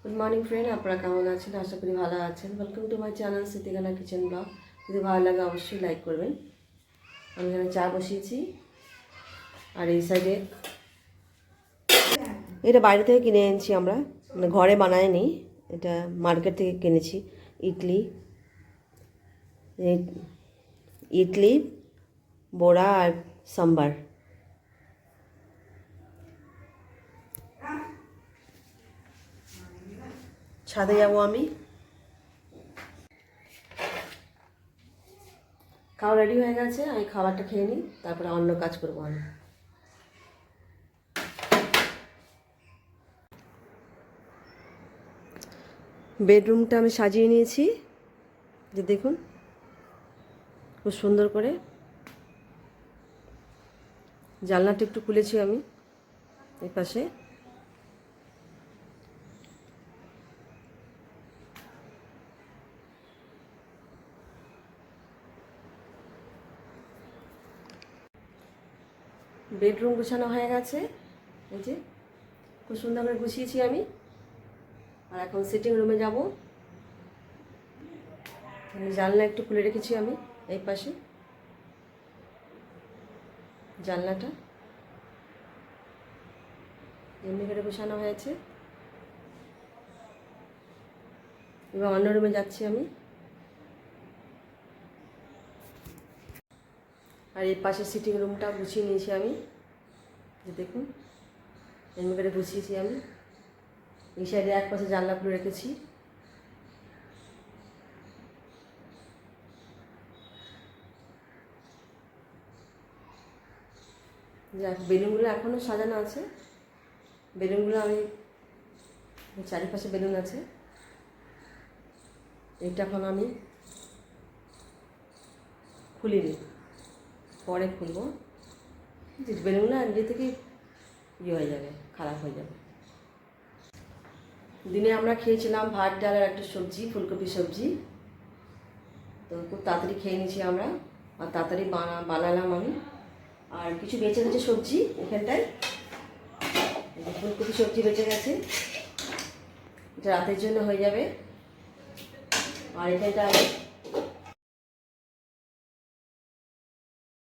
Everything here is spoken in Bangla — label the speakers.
Speaker 1: গুড মর্নিং ফ্রেন্ড, আপনারা কেমন আছেন? আশা করি ভালো আছেন। ওয়েলকাম টু মাই চ্যানেল সিতিগানা কিচেন ব্লগ। যদি ভালো লাগে অবশ্যই লাইক করবেন। আমি এখানে চা বসিয়েছি, আর এই সাইডে এটা বাইরে থেকে কিনে এনেছি আমরা, মানে ঘরে বানাইনি, এটা মার্কেট থেকে কিনেছি। ইডলি বড়া আর সাম্বার। ছাদে যাবো আমি। খাওয়া রেডি হয়ে গেছে, আমি খাবারটা খেয়ে নিই, তারপরে অন্য কাজ করবো আমি। বেডরুমটা আমি সাজিয়ে নিয়েছি, যে দেখুন খুব সুন্দর করে। জানলাটা একটু খুলেছি আমি এই পাশে। বেডরুম গুছানো হয়ে গেছে, এই যে খুব সুন্দর করে গুছিয়েছি আমি। আর এখন সিটিং রুমে যাব। জানলা একটু খুলে রেখেছি আমি এই পাশে, জানলাটা এমনি করে গুছানো হয়েছে। এবার অন্য রুমে যাচ্ছি আমি। আর এই পাশে সিটিং রুমটা গুছিয়ে নিয়েছি আমি, যে দেখুন এমনি করে গুছিয়েছি আমি। এই সাইডে এক পাশে জানলা খুলে রেখেছি। যাক, বেলুনগুলো এখনও সাজানো আছে। বেলুনগুলো আমি, চারিপাশে বেলুন আছে, এইটা এখন আমি খুলিনি, পরে খুলবো। বেলুনগুলো নিজে থেকেই হয়ে যাবে, খারাপ হয়ে যাবে। দিনে আমরা খেয়েছিলাম ভাত, ডাল আর একটা সবজি, ফুলকপি সবজি। তো খুব তাড়াতাড়ি খেয়ে নিয়েছি আমরা, আর তাড়াতাড়ি বানালাম আমি। আর কিছু বেঁচে গেছে সবজি এখানটায়, ফুলকপি সবজি বেঁচে গেছে, এটা রাতের জন্য হয়ে যাবে। আর এখানটা আমি